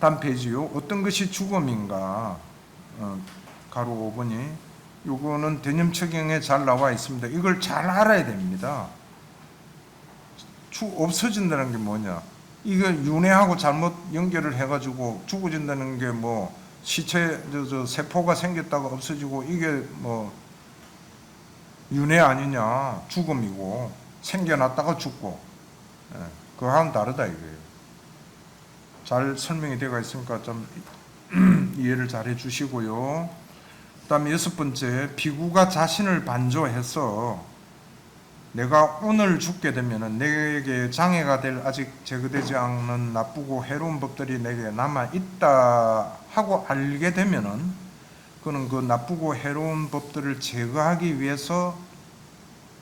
다음 페이지요. 어떤 것이 죽음인가? 가로 5번이. 요거는 대념처경에 잘 나와 있습니다. 이걸 잘 알아야 됩니다. 없어진다는 게 뭐냐? 이거 윤회하고 잘못 연결을 해가지고 죽어진다는 게 뭐 시체 세포가 생겼다가 없어지고 이게 뭐 윤회 아니냐? 죽음이고 생겨났다가 죽고 그거하고는 다르다 이거예요. 잘 설명이 되어 있으니까 좀 이해를 잘 해주시고요. 그 다음에 6번째, 비구가 자신을 반조해서 내가 오늘 죽게 되면 내게 장애가 될 아직 제거되지 않는 나쁘고 해로운 법들이 내게 남아있다 하고 알게 되면은 그는 그 나쁘고 해로운 법들을 제거하기 위해서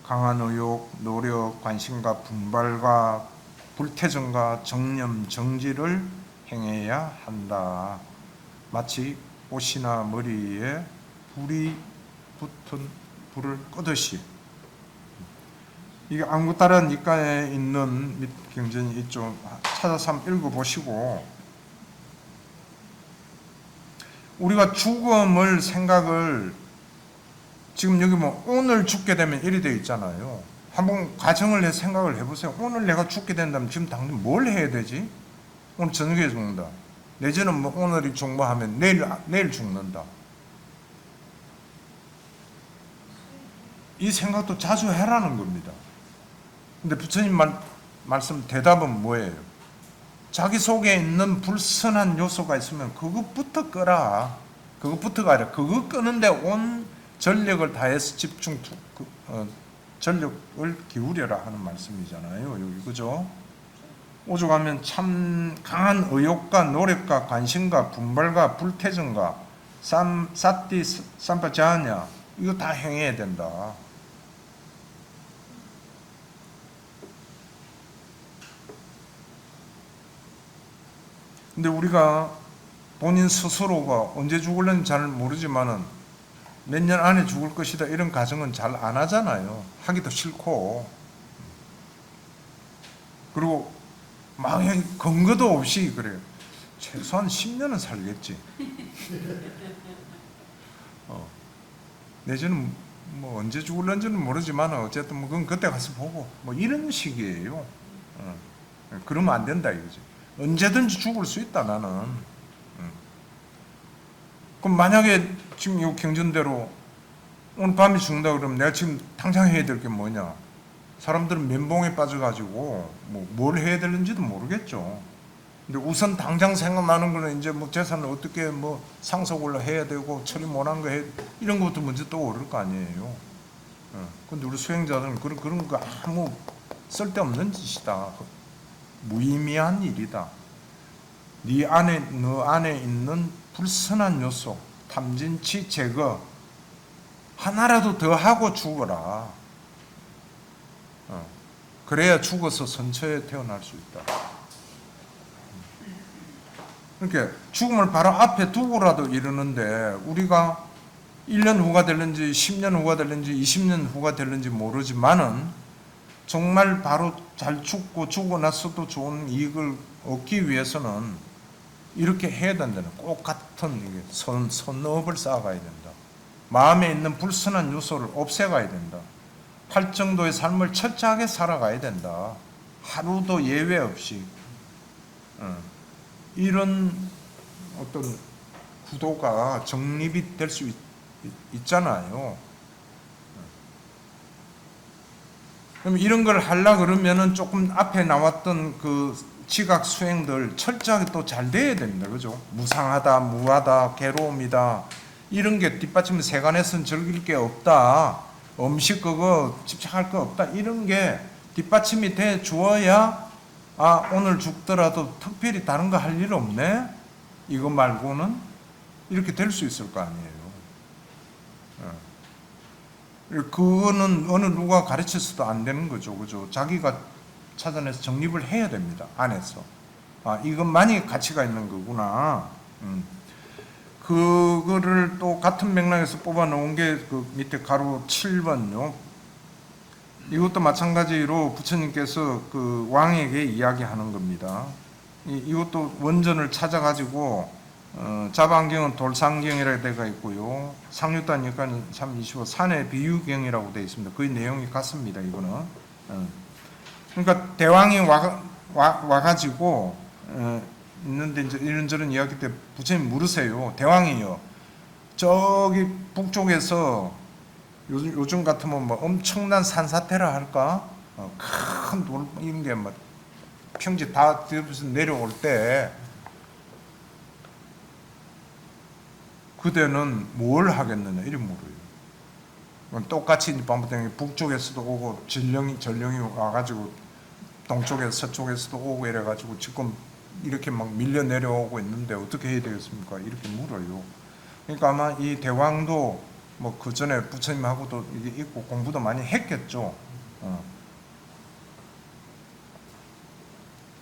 강한 의욕, 노력, 관심과 분발과 불태정과 정념, 정지를 행해야 한다. 마치 옷이나 머리에 불이 붙은 불을 끄듯이. 이게 안구따란 입가에 있는 밑 경전이 있죠. 찾아서 한번 읽어보시고, 우리가 죽음을 생각을 지금 여기 뭐 오늘 죽게 되면 이리 되어 있잖아요. 한번 가정을 해 생각을 해보세요. 오늘 내가 죽게 된다면 지금 당장 뭘 해야 되지? 오늘 저녁에 죽는다. 내지는 뭐 오늘이 종보하면 내일 죽는다. 이 생각도 자주 해라는 겁니다. 근데 부처님 말씀 대답은 뭐예요? 자기 속에 있는 불선한 요소가 있으면 그것부터 끄라. 그것부터가 아니라 그거 끄는데 온 전력을 다해서 전력을 기울여라 하는 말씀이잖아요. 여기 그죠? 오죽하면 참 강한 의욕과 노력과 관심과 분발과 불태정과 사띠 삼파자냐 이거 다 행해야 된다. 근데 우리가 본인 스스로가 언제 죽을는지 잘 모르지만은 몇 년 안에 죽을 것이다 이런 가정은 잘 안 하잖아요. 하기도 싫고. 그리고 막 근거도 없이 그래요. 최소한 10년은 살겠지. 내지는 뭐 언제 죽을는지는 모르지만 어쨌든 뭐 그건 그때 가서 보고 뭐 이런 식이에요. 그러면 안 된다 이거지. 언제든지 죽을 수 있다 나는. 그럼 만약에 지금 이 경전대로 오늘 밤에 죽는다 그러면 내가 지금 당장 해야 될 게 뭐냐? 사람들은 멘붕에 빠져가지고 뭘 해야 되는지도 모르겠죠. 근데 우선 당장 생각나는 거는 이제 뭐 재산을 어떻게 뭐 상속을 해야 되고 처리 못한 거 이런 것부터 먼저 떠오를 거 아니에요. 근데 우리 수행자들은 그런 거 아무 쓸데없는 짓이다. 무의미한 일이다. 너 안에 있는 불선한 요소, 탐진치 제거 하나라도 더 하고 죽어라. 그래야 죽어서 선처에 태어날 수 있다. 그러니까 죽음을 바로 앞에 두고라도 이러는데 우리가 1년 후가 될는지 10년 후가 될는지 20년 후가 될는지 모르지만은 정말 바로 잘 죽고 죽고 나서도 좋은 이익을 얻기 위해서는 이렇게 해야 된다는 꼭 같은 선업을 쌓아가야 된다. 마음에 있는 불선한 요소를 없애가야 된다. 할 정도의 삶을 철저하게 살아가야 된다. 하루도 예외 없이. 이런 어떤 구도가 정립이 될 수 있잖아요. 그럼 이런 걸 하려고 그러면은 조금 앞에 나왔던 그 지각 수행들 철저하게 또 잘 돼야 됩니다. 그죠? 무상하다, 무하다, 괴로움이다. 이런 게 뒷받침 세간에서는 즐길 게 없다. 음식 그거 집착할 거 없다. 이런 게 뒷받침이 돼 주어야 오늘 죽더라도 특별히 다른 거 할 일 없네. 이거 말고는 이렇게 될 수 있을 거 아니에요. 그거는 어느 누가 가르쳐서도 안 되는 거죠. 그죠? 자기가 찾아내서 정립을 해야 됩니다. 안에서. 이것만이 가치가 있는 거구나. 그거를 또 같은 맥락에서 뽑아 놓은 게 그 밑에 가로 7번요. 이것도 마찬가지로 부처님께서 그 왕에게 이야기하는 겁니다. 이것도 원전을 찾아가지고 자반경은 돌산경이라고 되어 있고요. 상류단 여기는 325 산의 비유경이라고 되어 있습니다. 그 내용이 같습니다. 이거는. 그러니까 대왕이 와가지고 있는데 이제 이런저런 이야기 때 부처님 물으세요. 대왕이요. 저기 북쪽에서 요즘 같으면 뭐 엄청난 산사태라 할까? 큰 돌 이런 게 뭐 평지 다 뒤에서 내려올 때 그대는 뭘 하겠느냐 이런 물어요. 똑같이 반복되는 북쪽에서도 오고 전령이 와가지고 동쪽에서 서쪽에서도 오고 이래가지고 지금 이렇게 막 밀려 내려오고 있는데 어떻게 해야 되겠습니까? 이렇게 물어요. 그러니까 아마 이 대왕도 뭐 그 전에 부처님하고도 이게 있고 공부도 많이 했겠죠.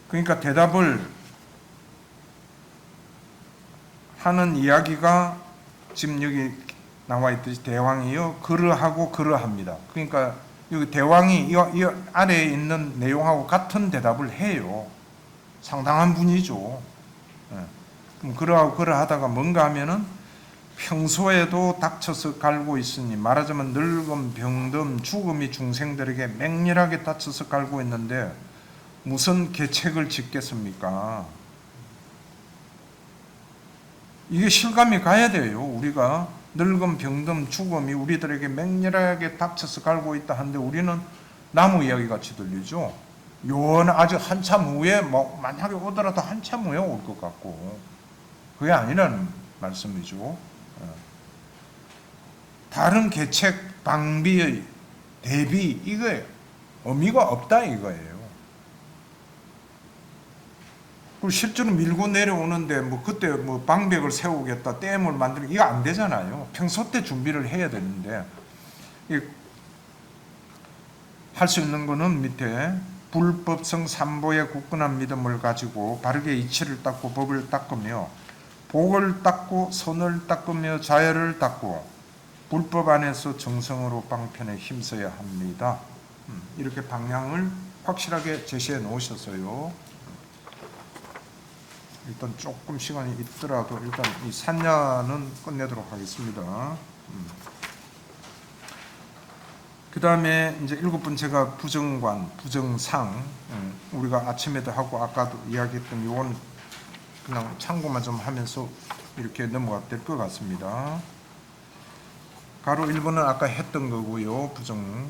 그러니까 대답을 하는 이야기가 지금 여기 나와 있듯이 대왕이요 그러하고 그러합니다. 그러니까 여기 대왕이 이 아래에 있는 내용하고 같은 대답을 해요. 상당한 분이죠. 그럼 그러하고 그러하다가 뭔가 하면은 평소에도 닥쳐서 갈고 있으니 말하자면 늙음, 병듦, 죽음이 중생들에게 맹렬하게 닥쳐서 갈고 있는데 무슨 계책을 짓겠습니까? 이게 실감이 가야 돼요. 우리가 늙음, 병듦, 죽음이 우리들에게 맹렬하게 닥쳐서 갈고 있다 하는데 우리는 나무 이야기 같이 들리죠. 요원 아주 한참 후에 뭐 만약에 오더라도 한참 후에 올 것 같고 그게 아니라는 말씀이죠. 다른 계책, 방비의 대비 이거예요. 의미가 없다 이거예요. 그리고 실제로 밀고 내려오는데 뭐 그때 뭐 방백을 세우겠다, 댐을 만들고 이거 안 되잖아요. 평소 때 준비를 해야 되는데 할 수 있는 거는 밑에 불법성 삼보의 굳건한 믿음을 가지고 바르게 이치를 닦고 법을 닦으며 복을 닦고 선을 닦으며 자열을 닦고 불법 안에서 정성으로 방편에 힘써야 합니다. 이렇게 방향을 확실하게 제시해 놓으셨어요. 일단 조금 시간이 있더라도 일단 이 산야는 끝내도록 하겠습니다. 그 다음에 이제 7번째가 부정관, 부정상. 우리가 아침에도 하고 아까도 이야기했던 요건 그냥 참고만 좀 하면서 이렇게 넘어가 될 것 같습니다. 가로 1번은 아까 했던 거고요. 부정.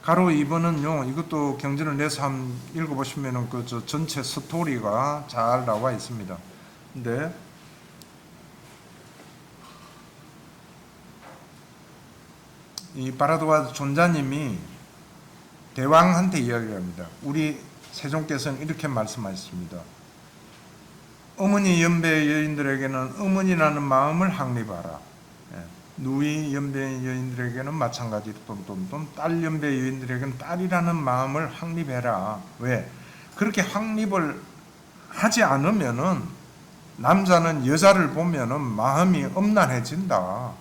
가로 2번은요. 이것도 경전을 내서 한번 읽어보시면은 그 전체 스토리가 잘 나와 있습니다. 근데 이 바라도와 존자님이 대왕한테 이야기를 합니다. 우리 세종께서는 이렇게 말씀하셨습니다. 어머니 연배 여인들에게는 어머니라는 마음을 확립하라. 누이 연배 여인들에게는 마찬가지로 딸 연배 여인들에게는 딸이라는 마음을 확립해라. 왜? 그렇게 확립을 하지 않으면은 남자는 여자를 보면은 마음이 엄난해진다.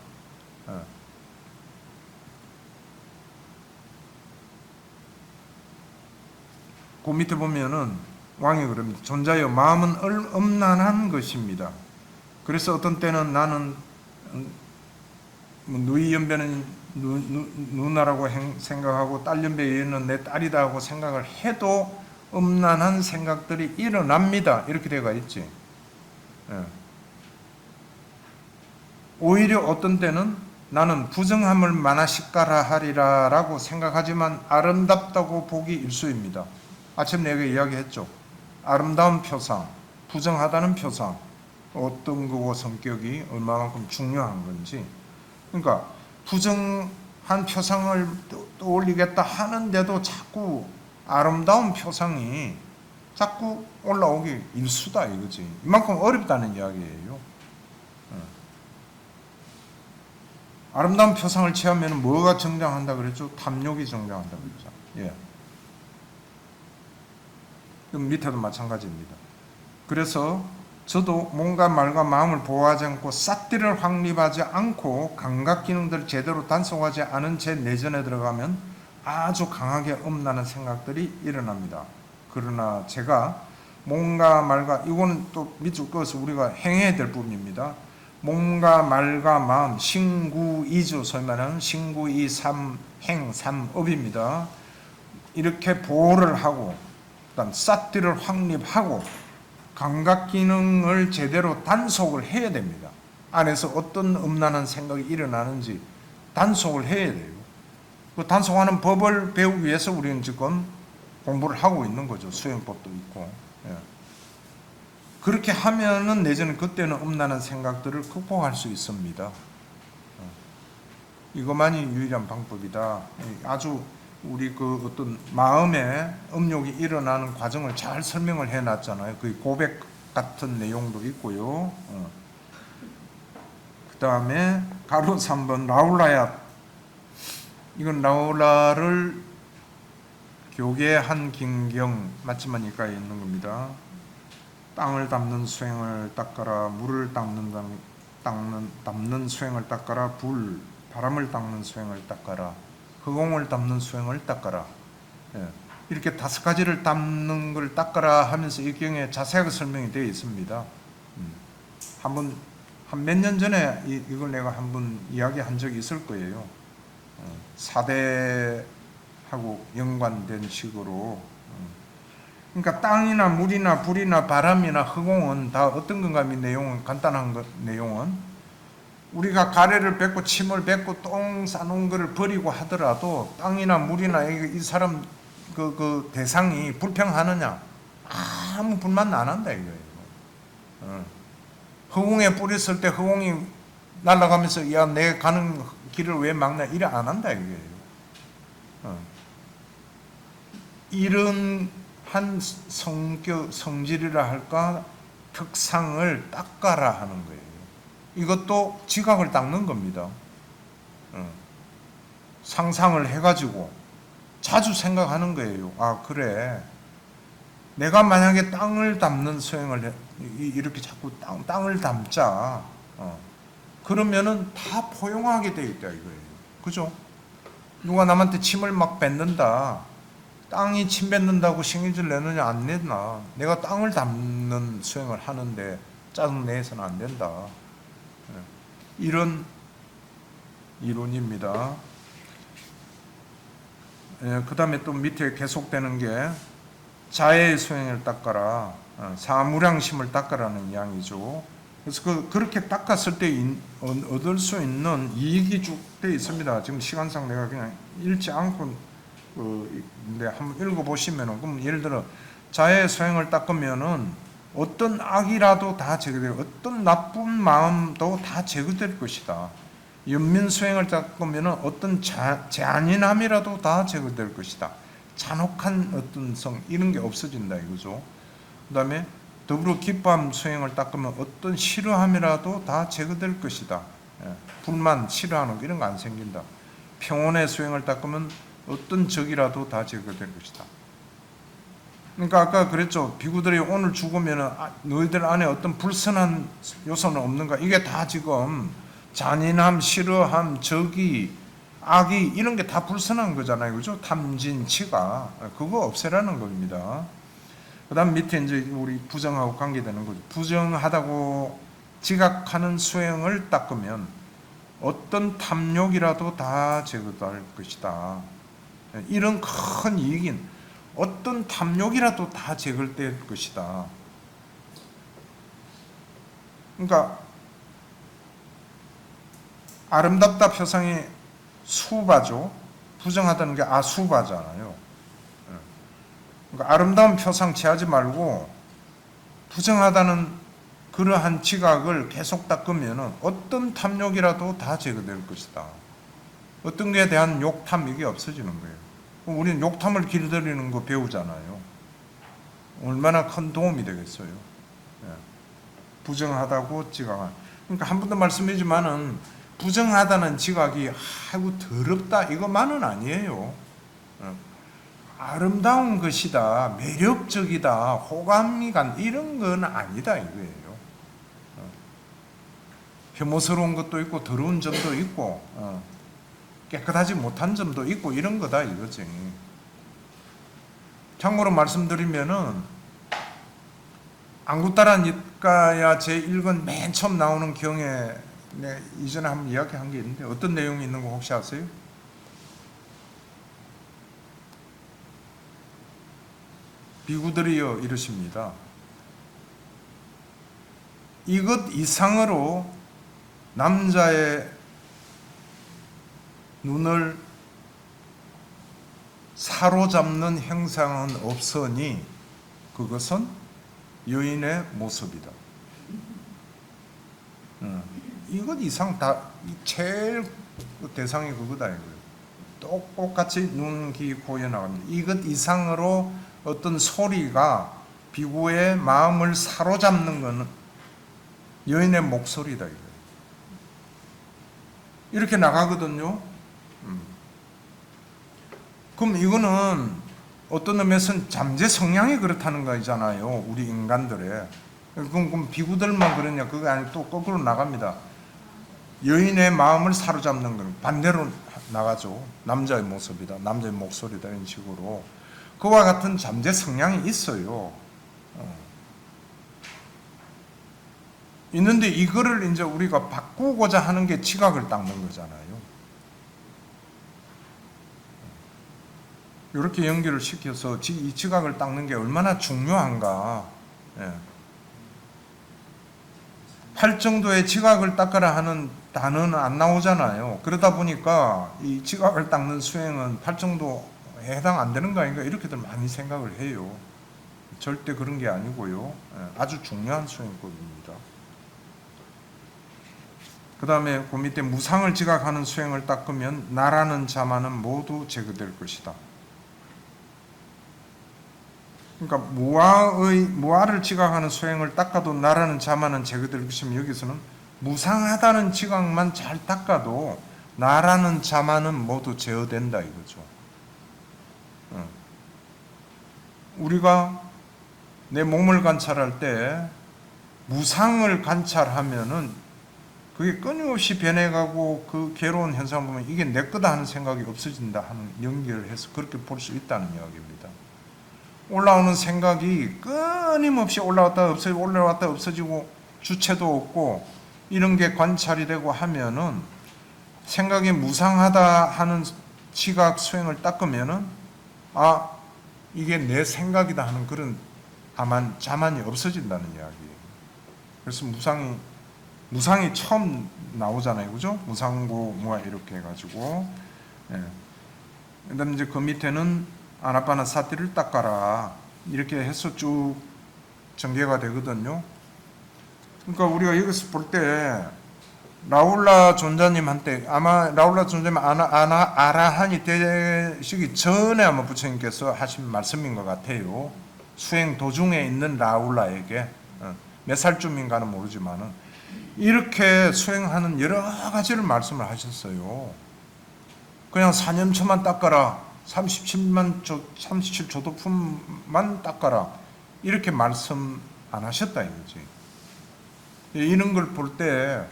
그 밑에 보면은 왕이 그럽니다. 존자여 마음은 엄난한 것입니다. 그래서 어떤 때는 나는 누이 연배는 누나라고 생각하고 딸 연배 여인은 내 딸이다 하고 생각을 해도 엄난한 생각들이 일어납니다. 이렇게 되어 있지. 오히려 어떤 때는 나는 부정함을 만화시까라 하리라 라고 생각하지만 아름답다고 보기 일쑤입니다. 아침 내가 이야기했죠. 아름다운 표상, 부정하다는 표상, 어떤 거고 성격이 얼마만큼 중요한 건지. 그러니까 부정한 표상을 떠올리겠다 하는데도 자꾸 아름다운 표상이 자꾸 올라오기 일수다 이거지. 이만큼 어렵다는 이야기예요. 아름다운 표상을 취하면 뭐가 정장한다 그랬죠? 탐욕이 정장한다 그랬죠. 예. 밑에도 마찬가지입니다. 그래서 저도 몸과 말과 마음을 보호하지 않고 싹디를 확립하지 않고 감각 기능들을 제대로 단속하지 않은 채 내전에 들어가면 아주 강하게 엄나는 생각들이 일어납니다. 그러나 제가 몸과 말과, 이거는 또 밑줄 그어서 우리가 행해야 될 부분입니다. 몸과 말과 마음, 신구이주, 소위 말하는 신구이 삼행 삼업입니다. 이렇게 보호를 하고, 그다음 삿띠를 확립하고, 감각 기능을 제대로 단속을 해야 됩니다. 안에서 어떤 음란한 생각이 일어나는지 단속을 해야 돼요. 그 단속하는 법을 배우기 위해서 우리는 지금 공부를 하고 있는 거죠. 수행법도 있고. 예. 그렇게 하면은 내지는 그때는 음란한 생각들을 극복할 수 있습니다. 이것만이 유일한 방법이다. 아주 우리 그 어떤 마음에 음욕이 일어나는 과정을 잘 설명을 해놨잖아요. 그 고백 같은 내용도 있고요. 그 다음에 가로 3번 라울라야. 이건 라울라를 교계한 긴경 맞지마니까 있는 겁니다. 땅을 닦는 수행을 닦아라. 물을 닦는 수행을 닦아라. 바람을 닦는 수행을 닦아라. 허공을 닦는 수행을 닦아라. 예. 이렇게 5가지를 닦는 걸 닦아라 하면서 이 경에 자세하게 설명이 되어 있습니다. 한 몇 년 전에 이걸 내가 한번 이야기한 적이 있을 거예요. 4대하고 연관된 식으로. 그러니까 땅이나 물이나 불이나 바람이나 허공은 다 어떤 건가 하면 내용은 간단한 내용은 우리가 가래를 뱉고 침을 뱉고 똥 싸놓은 거를 버리고 하더라도 땅이나 물이나 이 사람 그 대상이 불평하느냐? 아무 불만 안 한다 이거예요. 허공에 뿌렸을 때 허공이 날아가면서 야, 내 가는 길을 왜 막냐? 이래 안 한다 이거예요. 이런 한 성질이라 할까 특상을 닦아라 하는 거예요. 이것도 지각을 닦는 겁니다. 상상을 해가지고 자주 생각하는 거예요. 아 그래, 내가 만약에 땅을 담는 수행을 이렇게 자꾸 땅을 담자, 그러면은 다 포용하게 돼 있다 이거예요. 그죠? 누가 남한테 침을 막 뱉는다. 땅이 침 뱉는다고 신경질 내느냐 안 내나? 내가 땅을 담는 수행을 하는데 짜증 내서는 안 된다. 이런 이론입니다. 그 다음에 또 밑에 계속되는 게 자애의 수행을 닦아라, 사무량심을 닦아라는 이야기죠. 그래서 그렇게 닦았을 때 얻을 수 있는 이익이 쭉 되어 있습니다. 지금 시간상 내가 그냥 읽지 않고 근데 한번 읽어보시면은, 그럼 예를 들어 자애의 수행을 닦으면은 어떤 악이라도 다 제거되고 어떤 나쁜 마음도 다 제거될 것이다. 연민 수행을 닦으면은 어떤 잔인함이라도 다 제거될 것이다. 잔혹한 어떤 성 이런 게 없어진다 이거죠. 그다음에 더불어 기뻐함 수행을 닦으면 어떤 싫어함이라도 다 제거될 것이다. 불만, 싫어하는 이런 거 안 생긴다. 평온의 수행을 닦으면 어떤 적이라도 다 제거될 것이다. 그러니까 아까 그랬죠. 비구들이 오늘 죽으면 너희들 안에 어떤 불선한 요소는 없는가? 이게 다 지금 잔인함, 싫어함, 적이, 악이 이런 게 다 불선한 거잖아요. 그죠? 탐진, 치가. 그거 없애라는 겁니다. 그 다음 밑에 이제 우리 부정하고 관계되는 거죠. 부정하다고 지각하는 수행을 닦으면 어떤 탐욕이라도 다 제거될 것이다. 이런 큰 이익인 어떤 탐욕이라도 다 제거될 것이다. 그러니까 아름답다 표상이 수바죠. 부정하다는 게 아수바잖아요. 그러니까 아름다운 표상 취하지 말고 부정하다는 그러한 지각을 계속 닦으면 어떤 탐욕이라도 다 제거될 것이다. 어떤 것에 대한 욕탐 이게 없어지는 거예요. 우리는 욕탐을 길들이는 거 배우잖아요. 얼마나 큰 도움이 되겠어요. 부정하다고 지각한. 그러니까 한 번 더 말씀드리지만은 부정하다는 지각이 아이고 더럽다 이것만은 아니에요. 아름다운 것이다, 매력적이다, 호감이 간 이런 건 아니다 이거예요. 혐오스러운 것도 있고 더러운 점도 있고 깨끗하지 못한 점도 있고 이런 거다 이거지. 참고로 말씀드리면은 안구따라 니까야 제1권 맨 처음 나오는 경에 네, 이전에 한번 이야기한 게 있는데 어떤 내용이 있는 거 혹시 아세요? 비구들이여 이러십니다. 이것 이상으로 남자의 눈을 사로잡는 형상은 없으니 그것은 여인의 모습이다. 이것 이상 다 제일 대상이 그거다 이거예요. 똑같이 눈, 귀, 코에 나갑니다. 이것 이상으로 어떤 소리가 비구의 마음을 사로잡는 것은 여인의 목소리다 이거예요. 이렇게 나가거든요. 그럼 이거는 어떤 의미에서는 잠재 성향이 그렇다는 거잖아요. 우리 인간들의. 그럼 비구들만 그러냐? 그게 아니고 또 거꾸로 나갑니다. 여인의 마음을 사로잡는 건 반대로 나가죠. 남자의 모습이다. 남자의 목소리다. 이런 식으로. 그와 같은 잠재 성향이 있어요. 있는데 이거를 이제 우리가 바꾸고자 하는 게 지각을 닦는 거잖아요. 이렇게 연결을 시켜서 이 지각을 닦는 게 얼마나 중요한가. 예. 팔 정도의 지각을 닦아라 하는 단어는 안 나오잖아요. 그러다 보니까 이 지각을 닦는 수행은 팔 정도 해당 안 되는 거 아닌가 이렇게들 많이 생각을 해요. 절대 그런 게 아니고요. 예. 아주 중요한 수행법입니다. 그 다음에 그 밑에 무상을 지각하는 수행을 닦으면 나라는 자만은 모두 제거될 것이다. 그러니까 무아를 지각하는 수행을 닦아도 나라는 자만은 제거될 것이면 여기서는 무상하다는 지각만 잘 닦아도 나라는 자만은 모두 제어된다 이거죠. 우리가 내 몸을 관찰할 때 무상을 관찰하면은 그게 끊임없이 변해가고 그 괴로운 현상 보면 이게 내 거다 하는 생각이 없어진다 하는 연결을 해서 그렇게 볼 수 있다는 이야기입니다. 올라오는 생각이 끊임없이 올라왔다 없어지고 올라왔다 없어지고 주체도 없고 이런 게 관찰이 되고 하면은 생각이 무상하다 하는 지각 수행을 닦으면은 아 이게 내 생각이다 하는 그런 자만이 없어진다는 이야기예요. 그래서 무상이 처음 나오잖아요, 그죠? 무상고 뭐야 이렇게 해가지고 예. 그다음 이제 그 밑에는 아나파나사티를 닦아라 이렇게 해서 쭉 전개가 되거든요. 그러니까 우리가 여기서 볼 때 라울라 존자님한테 아마 라울라 존자님 아라한이 되시기 전에 아마 부처님께서 하신 말씀인 것 같아요. 수행 도중에 있는 라울라에게 몇 살쯤인가는 모르지만은 이렇게 수행하는 여러 가지를 말씀을 하셨어요. 그냥 사념처만 닦아라. 37조도품만 닦아라. 이렇게 말씀 안 하셨다 이거지. 이런 걸 볼 때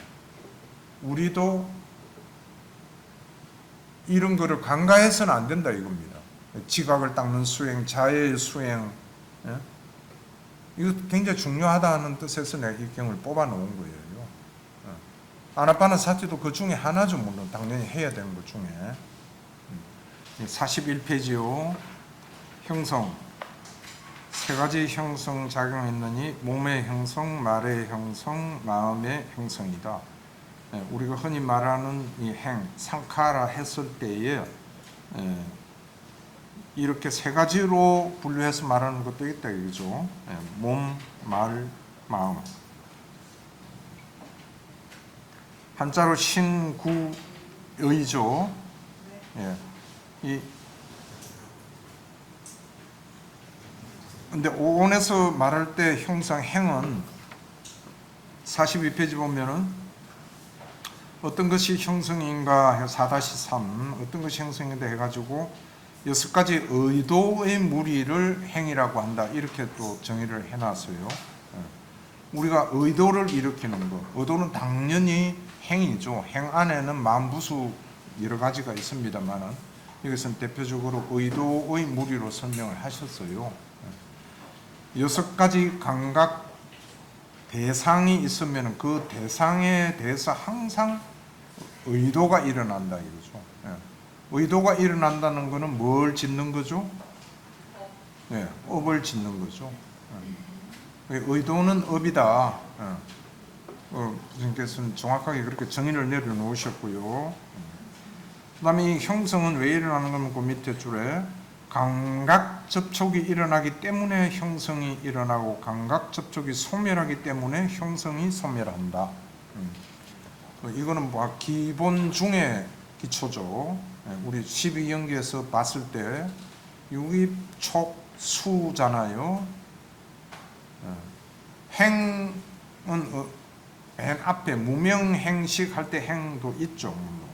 우리도 이런 거를 간과해서는 안 된다 이겁니다. 지각을 닦는 수행, 자해의 수행. 예? 이거 굉장히 중요하다는 뜻에서 내가 이 경을 뽑아 놓은 거예요. 아나파나사티도 그 중에 하나죠. 물론 당연히 해야 되는 것 중에 41페이지요. 형성 세 가지 형성 작용했느니 몸의 형성, 말의 형성, 마음의 형성이다. 우리가 흔히 말하는 이 행, 상카라 했을 때에 이렇게 세 가지로 분류해서 말하는 것도 있다 이거죠. 몸, 말, 마음. 한자로 신구의죠. 예. 근데 오온에서 말할 때 형상 행은 42페이지 보면은 어떤 것이 형성인가 4-3 어떤 것이 형성인가 해가지고 6가지 의도의 무리를 행이라고 한다 이렇게 또 정의를 해놨어요. 우리가 의도를 일으키는 것, 의도는 당연히 행이죠. 행 안에는 만부수 여러 가지가 있습니다만은 여기서는 대표적으로 의도의 무리로 설명을 하셨어요. 6가지 감각 대상이 있으면 그 대상에 대해서 항상 의도가 일어난다 이거죠. 의도가 일어난다는 것은 뭘 짓는 거죠? 업을 짓는 거죠. 의도는 업이다. 교수님께서는 정확하게 그렇게 정의를 내려놓으셨고요. 그 다음에 이 형성은 왜 일어나는 거면 그 밑에 줄에 감각 접촉이 일어나기 때문에 형성이 일어나고 감각 접촉이 소멸하기 때문에 형성이 소멸한다. 이거는 뭐 기본 중에 기초죠. 우리 12연계에서 봤을 때 유기촉수잖아요. 행은 맨 앞에 무명행식 할 때 행도 있죠. 물론.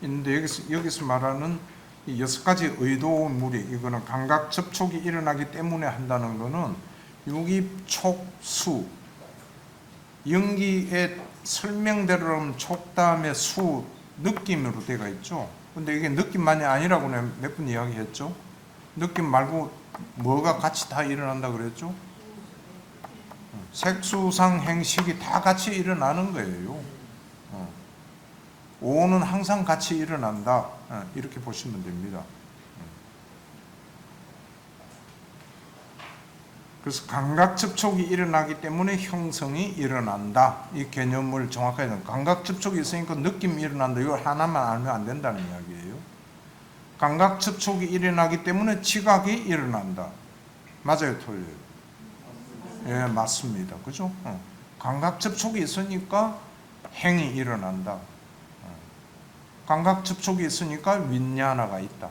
있는데 여기서 말하는 이 6가지 의도물이 이거는 감각 접촉이 일어나기 때문에 한다는 거는 유기촉수 연기의 설명대로는 촉 다음에 수 느낌으로 되어 있죠. 근데 이게 느낌만이 아니라고 몇 번 이야기했죠. 느낌 말고 뭐가 같이 다 일어난다 그랬죠. 색수상 행식이 다 같이 일어나는 거예요. 오는 항상 같이 일어난다. 이렇게 보시면 됩니다. 그래서 감각 접촉이 일어나기 때문에 형성이 일어난다. 이 개념을 정확하게 감각 접촉이 있으니까 느낌이 일어난다. 이거 하나만 알면 안 된다는 이야기예요. 감각 접촉이 일어나기 때문에 지각이 일어난다. 맞아요, 틀려요? 예, 맞습니다. 그죠? 감각 접촉이 있으니까 행이 일어난다. 감각 접촉이 있으니까 윈냐나가 있다.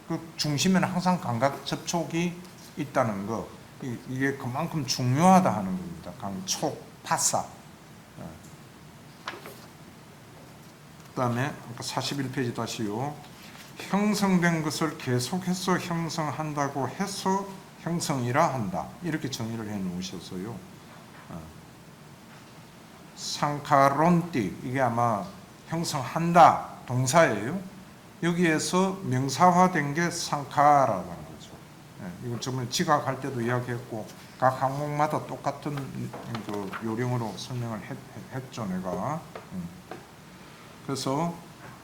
그 중심에는 항상 감각 접촉이 있다는 거. 이게 그만큼 중요하다 하는 겁니다. 감촉, 파사. 그 다음에 41페이지 다시요. 형성된 것을 계속해서 형성한다고 해서 형성이라 한다. 이렇게 정의를 해 놓으셨어요. 상카론띠 이게 아마 형성한다 동사예요. 여기에서 명사화된 게 상카라고 하는 거죠. 이거 저번에 지각할 때도 이야기했고 각 항목마다 똑같은 그 요령으로 설명을 했죠 내가. 그래서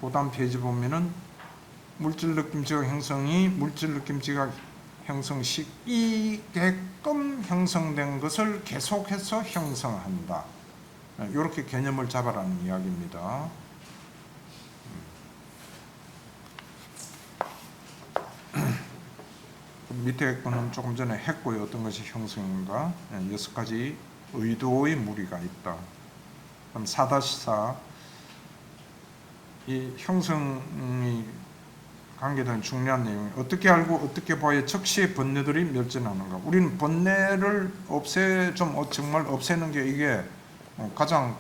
그다음 페이지 보면은 물질 느낌 지각 형성이 물질 느낌 지각 형성 시이게끔 형성된 것을 계속해서 형성한다. 이렇게 개념을 잡아라는 이야기입니다. 밑에 거는 조금 전에 했고요. 어떤 것이 형성인가? 6가지 의도의 무리가 있다. 그럼 4-4 이 형성이 관계된 중요한 내용이 어떻게 알고 어떻게 봐야 즉시의 번뇌들이 멸진하는가. 우리는 번뇌를 정말 없애는 게 이게 가장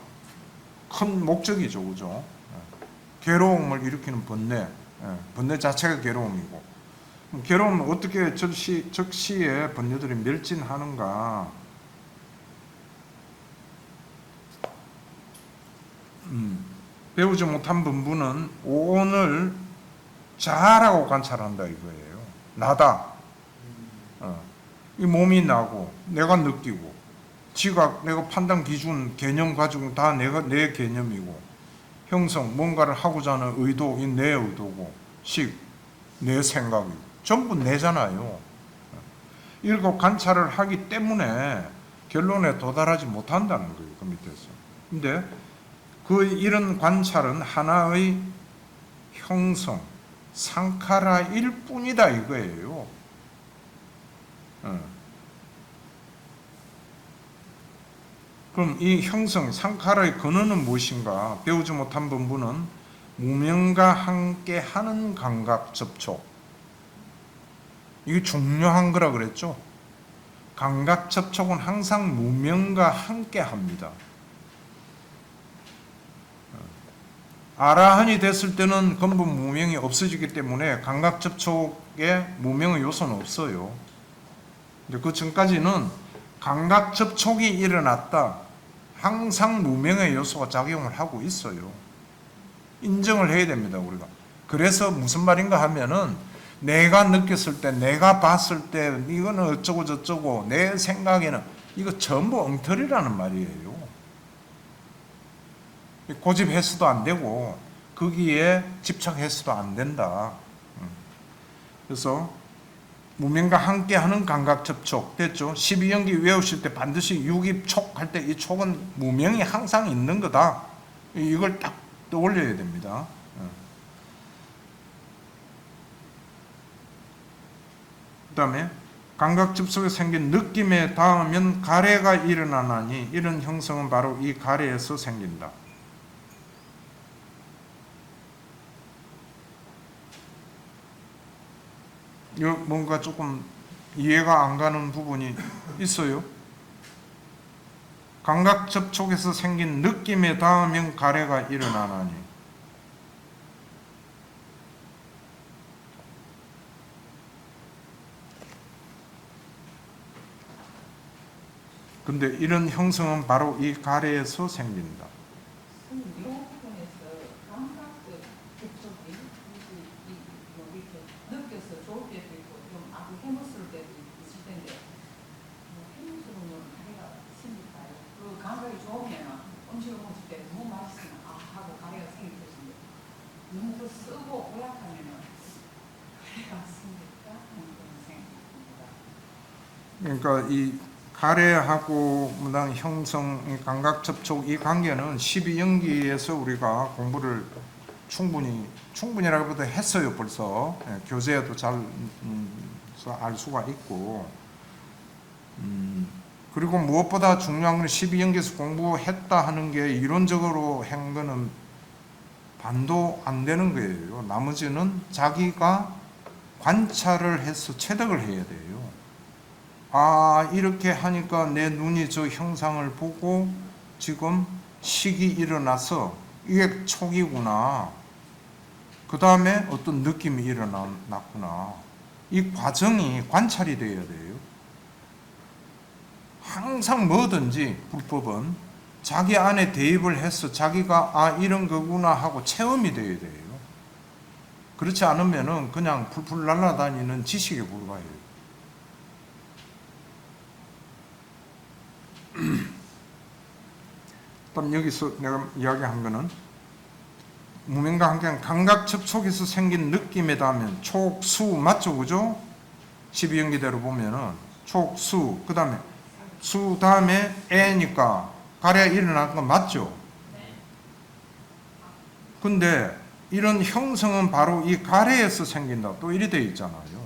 큰 목적이죠. 그죠? 괴로움을 일으키는 번뇌. 번뇌 자체가 괴로움이고. 괴로움은 어떻게 즉시에 번뇌들이 멸진하는가. 배우지 못한 본부는 오온을 잘하고 관찰한다 이거예요. 나다. 이 몸이 나고 내가 느끼고 지각, 내가 판단 기준, 개념 가지고 다 내 개념이고 형성, 뭔가를 하고자 하는 의도, 이 내 의도고 식, 내 생각이고 전부 내잖아요. 이걸 관찰을 하기 때문에 결론에 도달하지 못한다는 거예요. 그 밑에서. 근데 이런 관찰은 하나의 형성, 상카라일 뿐이다 이거예요. 그럼 이 형성, 상카라의 근원은 무엇인가? 배우지 못한 본부는 무명과 함께 하는 감각 접촉. 이게 중요한 거라 그랬죠? 감각 접촉은 항상 무명과 함께 합니다. 아라한이 됐을 때는根本 무명이 없어지기 때문에 감각 접촉에 무명의 요소는 없어요. 근데 그 전까지는 감각 접촉이 일어났다. 항상 무명의 요소가 작용을 하고 있어요. 인정을 해야 됩니다, 우리가. 그래서 무슨 말인가 하면은 내가 느꼈을 때, 내가 봤을 때 이거는 어쩌고 저쩌고 내 생각에는 이거 전부 엉터리라는 말이에요. 고집해서도 안 되고 거기에 집착해서도 안 된다. 그래서 무명과 함께하는 감각 접촉 됐죠. 12연기 외우실 때 반드시 유입촉 할 때 이 촉은 무명이 항상 있는 거다. 이걸 딱 떠올려야 됩니다. 그 다음에 감각 접촉에 생긴 느낌에 닿으면 가래가 일어나나니 이런 형성은 바로 이 가래에서 생긴다. 이거 뭔가 조금 이해가 안 가는 부분이 있어요. 감각 접촉에서 생긴 느낌에 닿으면 가래가 일어나나니. 근데 이런 형성은 바로 이 가래에서 생긴다. 그러니까 이 가래하고 무단 형성, 감각 접촉 이 관계는 12연기에서 우리가 공부를 충분히라기보다 했어요. 벌써 교재에도 잘 알 수가 있고, 그리고 무엇보다 중요한 건 12연기에서 공부했다 하는 게 이론적으로 한 거는 반도 안 되는 거예요. 나머지는 자기가 관찰을 해서 체득을 해야 돼요. 아, 이렇게 하니까 내 눈이 저 형상을 보고 지금 식이 일어나서 이게 촉이구나. 그 다음에 어떤 느낌이 일어났구나. 이 과정이 관찰이 돼야 돼요. 항상 뭐든지 불법은 자기 안에 대입을 해서 자기가 아, 이런 거구나 하고 체험이 돼야 돼요. 그렇지 않으면은 그냥 풀풀 날아다니는 지식에 불과해요. 그럼 여기서 내가 이야기한 거는 무명과 함께한 감각 접촉에서 생긴 느낌에 닿으면 촉수 맞죠, 그죠? 12연기대로 보면은 촉수, 그 다음에 수 다음에 애니까 가래가 일어난 건 맞죠? 근데 이런 형성은 바로 이 가래에서 생긴다. 또 이리 돼 있잖아요.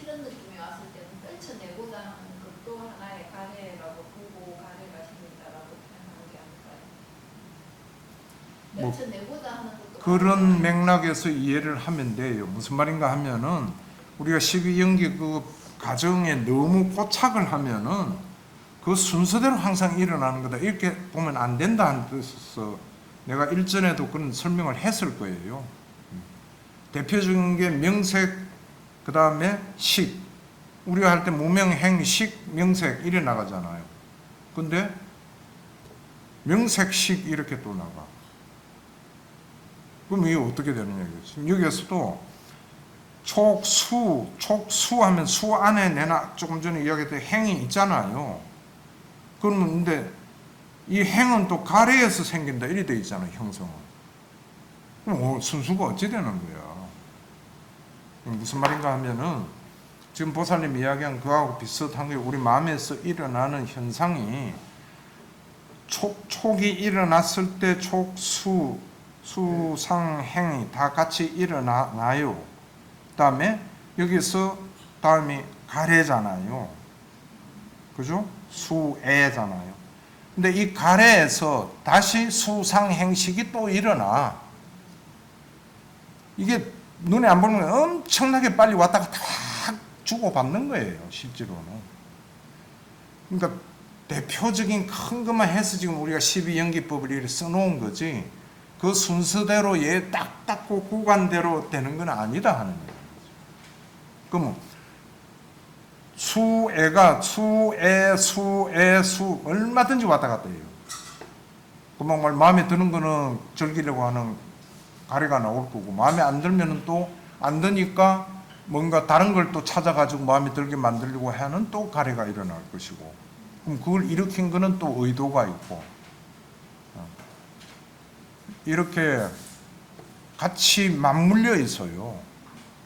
싫은 느낌이 왔을 때는 떨쳐내고자 하는 것도 하나의 가래라고 보고 가래가 생긴다라고 생각하는 게 아닐까요? 떨쳐내고자 하는 것도 그런 맥락에서 이해를 하면 돼요. 무슨 말인가 하면은 우리가 12연기 그 과정에 너무 포착을 하면은 그 순서대로 항상 일어나는 거다. 이렇게 보면 안 된다는 뜻에서 내가 일전에도 그런 설명을 했을 거예요. 대표적인 게 명색, 그 다음에 식. 우리가 할 때 무명, 행, 식, 명색 이래 나가잖아요. 근데 명색, 식 이렇게 또 나가. 그럼 이게 어떻게 되느냐 이거지. 여기에서도 촉수 하면 수 안에 내나 조금 전에 이야기했던 행이 있잖아요. 그러면 근데 이 행은 또 가래에서 생긴다 이래 돼 있잖아요, 형성은. 그럼 순수가 어찌 되는 거야? 무슨 말인가 하면은 지금 보살님 이야기한 그하고 비슷한 게 우리 마음에서 일어나는 현상이 촉이 일어났을 때 촉수, 수상행이 다 같이 일어나요. 그 다음에 여기서 다음이 가래잖아요. 그죠? 수애잖아요. 근데 이 가래에서 다시 수상행식이 또 일어나. 이게 눈에 안 보는 거 엄청나게 빨리 왔다 갔다 막 주고받는 거예요, 실제로는. 그러니까 대표적인 큰 것만 해서 지금 우리가 12연기법을 이렇게 써놓은 거지, 그 순서대로 얘 딱딱 그 구간대로 되는 건 아니다 하는 거예요. 그러면 수애가 수애 얼마든지 왔다 갔다 해요. 그만 말 마음에 드는 거는 즐기려고 하는 가래가 나올 거고, 마음에 안 들면은 또 안 드니까 뭔가 다른 걸 또 찾아가지고 마음에 들게 만들려고 하는 또 가래가 일어날 것이고, 그럼 그걸 일으킨 거는 또 의도가 있고, 이렇게 같이 맞물려 있어요.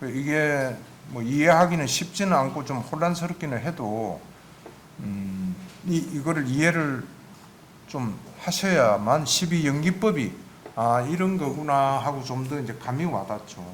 이게 뭐 이해하기는 쉽지는 않고 좀 혼란스럽기는 해도 이거를 이해를 좀 하셔야만 12연기법이 이런 거구나 하고 좀 더 이제 감이 와닿죠.